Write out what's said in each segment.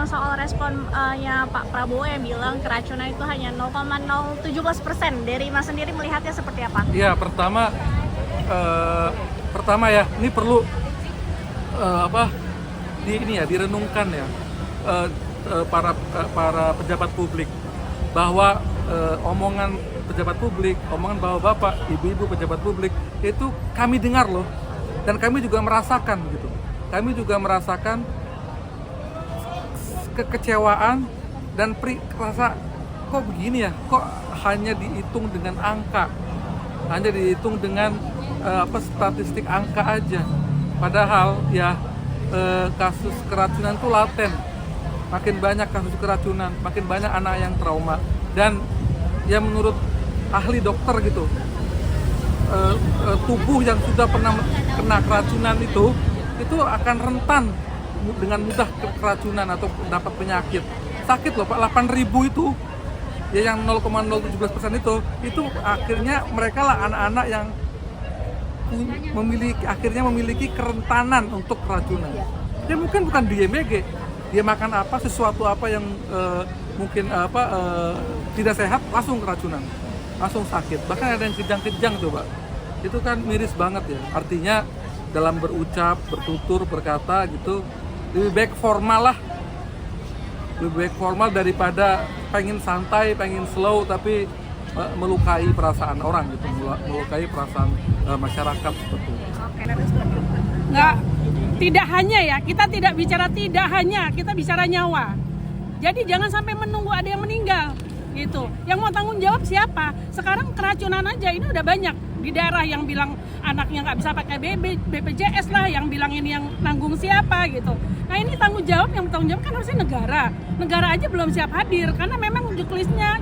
soal responnya Pak Prabowo yang bilang keracunan itu hanya 0,017%. Dari Mas sendiri melihatnya seperti apa? Ya, pertama ya, ini perlu direnungkan ya, para pejabat publik, bahwa omongan pejabat publik, omongan bapak-bapak, ibu-ibu pejabat publik itu kami dengar loh, dan kami juga merasakan gitu. Kami juga merasakan kekecewaan dan rasa kok begini ya, kok hanya dihitung dengan angka, hanya dihitung dengan statistik angka aja. Padahal ya kasus keracunan itu laten. Makin banyak kasus keracunan, makin banyak anak yang trauma. Dan ya menurut ahli dokter gitu, tubuh yang sudah pernah kena keracunan itu akan rentan dengan mudah ke keracunan atau dapat penyakit. Sakit loh Pak, 8.000 itu ya, yang 0,017% itu akhirnya mereka lah anak-anak yang memiliki kerentanan untuk keracunan. Dia mungkin bukan di IMBG, dia makan apa, sesuatu apa yang mungkin tidak sehat, langsung keracunan, langsung sakit. Bahkan ada yang kejang-kejang coba. Itu kan miris banget ya. Artinya dalam berucap, bertutur, berkata gitu, lebih baik formal lah. Lebih baik formal daripada pengen santai, pengen slow tapi melukai perasaan orang gitu, melukai perasaan masyarakat seperti itu. Nggak, tidak hanya ya, kita tidak bicara nyawa. Jadi jangan sampai menunggu ada yang meninggal gitu. Yang mau tanggung jawab siapa? Sekarang keracunan aja ini udah banyak di daerah yang bilang anaknya nggak bisa pakai BPJS lah, yang bilang ini yang nanggung siapa gitu. Nah ini tanggung jawab, yang bertanggung jawab kan harusnya negara. Negara aja belum siap hadir karena memang juknisnya,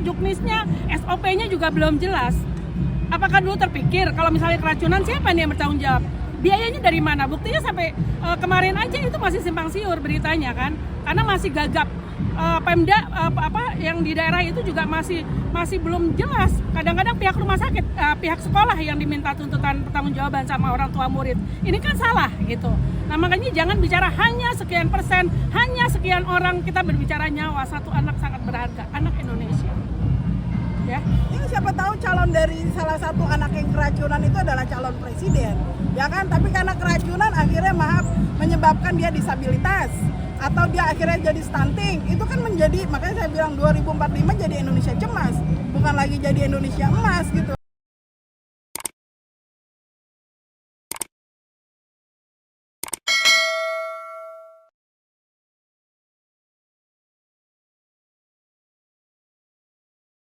SOP-nya juga belum jelas. Apakah dulu terpikir kalau misalnya keracunan siapa nih yang bertanggung jawab? Biayanya dari mana? Buktinya sampai kemarin aja itu masih simpang siur beritanya kan, karena masih gagap. Pemda yang di daerah itu juga masih belum jelas. Kadang-kadang pihak rumah sakit, pihak sekolah yang diminta tuntutan pertanggungjawaban sama orang tua murid. Ini kan salah gitu. Nah makanya jangan bicara hanya sekian persen, hanya sekian orang. Kita berbicara nyawa, satu anak sangat berharga, anak Indonesia. Ya. Ya, siapa tahu calon dari salah satu anak yang keracunan itu adalah calon presiden, ya kan? Tapi karena keracunan akhirnya menyebabkan dia disabilitas atau dia akhirnya jadi stunting, itu kan makanya saya bilang 2045 jadi Indonesia cemas, bukan lagi jadi Indonesia emas gitu.